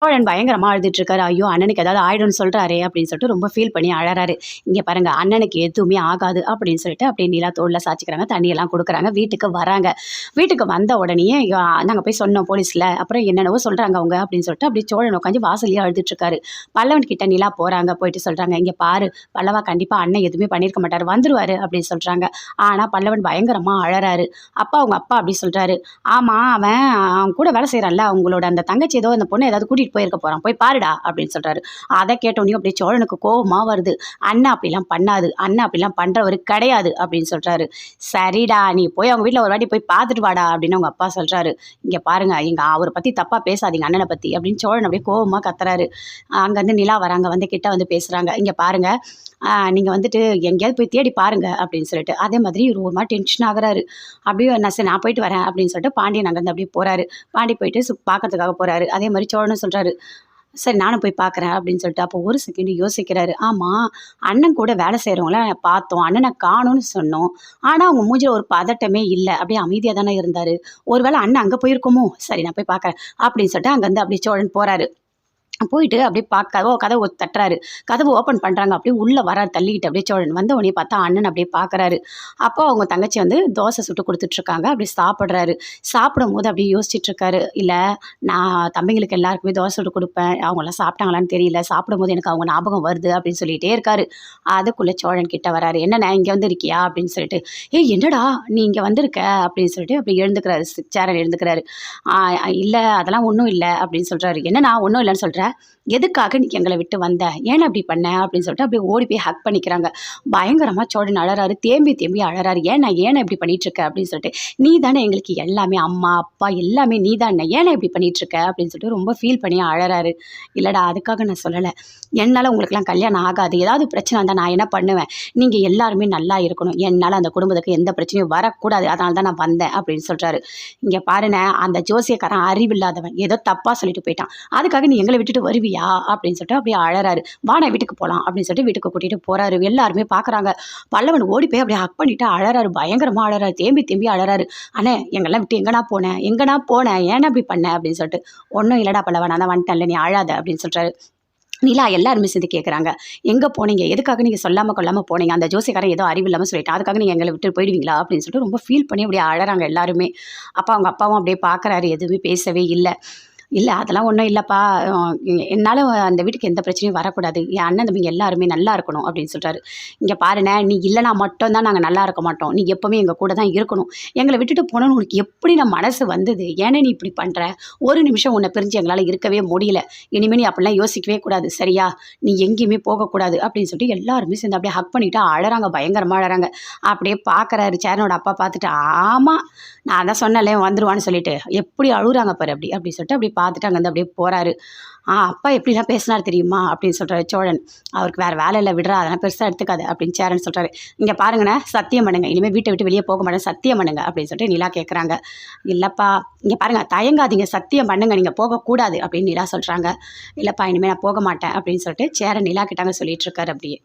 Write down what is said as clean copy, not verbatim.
சோழன் பயங்கரமா அழுதுட்டு இருக்காரு. ஐயோ! அண்ணனுக்கு ஏதாவது ஆயிடும்னு சொல்றாரே! அப்படின்னு சொல்லிட்டு ரொம்ப ஃபீல் பண்ணி அழறாரு. இங்க பாருங்க அண்ணனுக்கு எதுவுமே ஆகாது அப்படின்னு சொல்லிட்டு அப்படியே நிலா தோள்ல சாய்ச்சிக்கிறாங்க. தண்ணியெல்லாம் குடுக்குறாங்க. வீட்டுக்கு வராங்க. வீட்டுக்கு வந்த உடனேயே நாங்க போய் சொன்னோம் போலீஸ்ல. அப்புறம் என்னென்னவோ சொல்றாங்க அவங்க அப்படின்னு சொல்லிட்டு அப்படியே சோழன் உட்காந்து வாசல்லயே அழுதுட்டு இருக்காரு. பல்லவன் கிட்ட நிலா போறாங்க. போயிட்டு சொல்றாங்க, "இங்க பாரு பல்லவா கண்டிப்பா அண்ணன் எதுவுமே பண்ணியிருக்க மாட்டாரு. வந்துருவாரு" அப்படின்னு சொல்றாங்க. ஆனா பல்லவன் பயங்கரமா அழறாரு. அவங்க அப்பா அப்படி சொல்றாரு, "ஆமா அவன் கூட வேலை செய்றான்ல, அவங்களோட அந்த தங்கச்சி ஏதோ அந்த பொண்ண ஏதாவது கூட்டிட்டு போயிருக்க போறான். போய் பாருடா" அப்படின்னு சொல்றாரு. அத கேட்டோனே அப்படியே சோழனுக்கு கோவமா வருது. "அண்ணன் அப்படிலாம் பண்ணாது. அண்ணன் அப்படிலாம் பண்றவரு கிடையாது" அப்படின்னு சொல்றாரு. "சரிடா, நீ போய் அவங்க வீட்ல ஒரு வாட்டி போய் பார்த்துட்டு வாடா" அப்படின்னு அவங்க அப்பா சொல்றாரு. "இங்க பாருங்க, அவர பத்தி தப்பா பேசாதீங்க அண்ணன பத்தி" அப்படின்னு சோழன் அப்படியே கோவமா கத்துறாரு. அங்கருந்து நிலா வராங்க. வந்து கிட்ட வந்து பேசுறாங்க. "இங்க பாருங்க, நீங்க வந்துட்டு எங்கேயாவது போய் தேடி பாருங்க" அப்படின்னு சொல்லிட்டு. அதே மாதிரி இவரு ஒரு மாரி டென்ஷன் ஆகுறாரு. அப்படியே சரி நான் போயிட்டு வரேன் அப்படின்னு சொல்லிட்டு பாண்டியன் அங்கருந்து அப்படியே போறாரு. பாண்டி போயிட்டு பார்க்கறதுக்காக போறாரு. அதே மாரி சோழனும் சொல்றாரு, "சரி நானும் போய் பார்க்குறேன்" அப்படின்னு சொல்லிட்டு. அப்போ ஒரு செகண்ட் யோசிக்கிறாரு. ஆமா, அண்ணன் கூட வேலை செய்றவங்கள பார்த்தோம். அண்ணன காணோம்னு சொன்னோம். ஆனா, அவங்க மூஞ்சில ஒரு பதட்டமே இல்ல. அப்படியே அமைதியா தானே இருந்தாரு. ஒரு வேளை அண்ணன் அங்க போயிருக்குமோ? சரி நான் போய் பார்க்குறேன் அப்படின்னு சொல்லிட்டு அங்கருந்து அப்படியே சோழன் போறாரு. போயிட்டு அப்படியே கதவு தட்டுறாரு. கதவு ஓப்பன் பண்றாங்க. அப்படியே உள்ள வராரு தள்ளிக்கிட்டு அப்படியே சோழன். வந்த உடனே பார்த்தா அண்ணன் அப்படியே பார்க்குறாரு. அப்போ அவங்க தங்கச்சி வந்து தோசை சுட்டு குடுத்துட்ருக்காங்க. அப்படியே சாப்பிடுறாரு. சாப்பிடும்போது அப்படியே யோசிச்சுட்டு இருக்காரு. "இல்ல நான் தம்பிங்களுக்கு எல்லாருக்குமே தோசை சுட்டு குடுப்பேன். அவங்கலாம் சாப்பிட்டாங்களான்னு தெரியல. சாப்பிடும்போது எனக்கு அவங்க ஞாபகம் வருது" அப்படின்னு சொல்லிட்டே இருக்காரு. அதுக்குள்ள சோழன் கிட்ட வராரு. "என்னண்ணே இங்க வந்திருக்கியா?" அப்படின்னு சொல்லிட்டு. "ஏய் என்னடா நீ இங்க வந்திருக்க?" அப்படின்னு சொல்லிட்டு அப்படியே எழுந்துக்கிறாரு. சேரன் எழுந்துக்கிறாரு. "ஆ இல்ல அதெல்லாம் ஒண்ணும் இல்ல" அப்படின்னு சொல்றாரு. "என்னண்ணா ஒண்ணும் இல்லன்னு சொல்ற? எதுக்காக நீ எங்கள விட்டு வந்த? ஏன் அப்படி பண்ண?" அப்படின்னு சொல்லிட்டு அப்படியே ஓடி போய் ஹக் பண்ணிக்கிறாங்க. பயங்கரமா சோழன் அழறாரு. தேம்பி தேம்பி அழறாரு. "ஏண்ணா ஏண்ணா இப்படி பண்ணிட்டுருக்க?" அப்படின்னு சொல்லிட்டு. "நீ தானே எங்களுக்கு எல்லாமே. அம்மா, அப்பா எல்லாமே நீ தானே. ஏண்ணா இப்படி பண்ணிட்டுருக்க?" அப்படின்னு சொல்லிட்டு ரொம்ப ஃபீல் பண்ணி அழறாரு. "இல்லடா அதுக்காக நான் சொல்லல. என்னால உங்களுக்கெல்லாம் கல்யாணம் ஆகாது. ஏதாவது பிரச்சனை வந்தா நான் என்ன பண்ணுவேன்? நீங்க எல்லாருமே நல்லா இருக்கணும். என்னால அந்த குடும்பத்துக்கு எந்த பிரச்சனையும் வரக்கூடாது. அதனால தான் நான் வந்தேன்" அப்படின்னு சொல்றாரு. "இங்க பாருண்ணே, அந்த ஜோசியக்காரன் அறிவில்லாதவன். ஏதோ தப்பா சொல்லிட்டு போயிட்டான். அதுக்காக நீ எங்கள விட்டுட்டு வருவியா?" அப்படின்னு சொல்லிட்டு அப்படியே அழறாரு. "வாண்ணே வீட்டுக்கு போலாம்" அப்படின்னு சொல்லிட்டு வீட்டுக்கு கூட்டிட்டு போறாரு. எல்லாருமே பார்க்குறாங்க. பல்லவன் ஓடி போய் அப்படியே ஹக் பண்ணிட்டு அழறாரு. பயங்கரமா அழறாரு. தேம்பி தேம்பி அழறாரு. "அண்ணே எங்கலாம் விட்டு எங்கண்ணா போன? எங்கண்ணா போன? ஏண்ணா இப்படி பண்ண?" அப்படின்னு சொல்லிட்டு. "ஒண்ணும் இல்லடா பல்லவா, நான் தான் வந்துட்டேன்ல, நீ அழாத" அப்படின்னு சொல்றாரு. நிலா எல்லாருமே சேர்ந்து கேட்குறாங்க. "எங்க போனீங்க? எதுக்காக நீங்க சொல்லாம கொள்ளாம போனீங்க? அந்த ஜோசியக்காரன் ஏதோ அறிவில்லாம சொல்லிட்டான். அதுக்காக நீங்க எங்கள விட்டு போயிடுவீங்களா?" அப்படின்னு சொல்லிட்டு ரொம்ப ஃபீல் பண்ணி அப்படியே அழறாங்க எல்லாருமே. அப்ப அவங்க அப்பாவும் அப்படியே பார்க்குறாரு. எதுவுமே பேசவே இல்ல. "இல்ல அதெல்லாம் ஒண்ணும் இல்லப்பா. அ என்னால அந்த வீட்டுக்கு எந்த பிரச்சனையும் வரக்கூடாது. என் அண்ணன் தம்பிங்க எல்லாருமே நல்லா இருக்கணும்" அப்படின்னு சொல்றாரு. "இங்க பாருண்ணே, நீ இல்லன்னா மட்டும் தான் நாங்க நல்லா இருக்க மாட்டோம். நீ எப்பவுமே எங்க கூட தான் இருக்கணும். எங்கள விட்டுட்டு போனோனு உனக்கு எப்படிண்ணா மனசு வந்தது? ஏண்ணே நீ இப்படி பண்ற? ஒரு நிமிஷம் உன்ன பிரிஞ்சு எங்களால இருக்கவே முடியல. இனிமே நீ அப்படிலாம் யோசிக்கவே கூடாது. சரியா? நீ எங்கேயுமே போகக்கூடாது" அப்படின்னு சொல்லிட்டு எல்லாருமே சேர்ந்து அப்படியே ஹக் பண்ணிட்டு அழறாங்க. பயங்கரமா அழறாங்க. அப்படியே பார்க்குறாரு. சேரனோட அப்பா பார்த்துட்டு, "ஆமா, நான் தான் சொன்னேன்ல இவன் வந்துருவான்னு சொல்லிட்டு. எப்படி அழுவுறாங்க பாரு" அப்படி சொல்லிட்டு அப்படியே பார்த்துட்டு அங்கேருந்து அப்படியே போறாரு. "அப்பா எப்படிலாம் பேசினாரு தெரியுமா?" அப்படின்னு சொல்றாரு சோழன். "அவருக்கு வேற வேலை இல்ல விட்றா. அதெல்லாம் பெருசா எடுத்துக்காத" அப்படின்னு சேரன் சொல்றாரு. "இங்க பாருங்கண்ணே, சத்தியம் பண்ணுங்க. இனிமே வீட்ட விட்டு வெளிய போக மாட்டேன். சத்தியம் பண்ணுங்க" அப்படின்னு சொல்லிட்டு நிலா கேட்குறாங்க. "இல்லப்பா, இங்க பாருங்க தயங்காதீங்க. சத்தியம் பண்ணுங்க. நீங்க போகக்கூடாது" அப்படின்னு நிலா சொல்றாங்க. "இல்லப்பா இனிமே நான் போக மாட்டேன்" அப்படின்னு சொல்லிட்டு சேரன் நிலா கிட்டங்க சொல்லிட்டு இருக்காரு அப்படியே.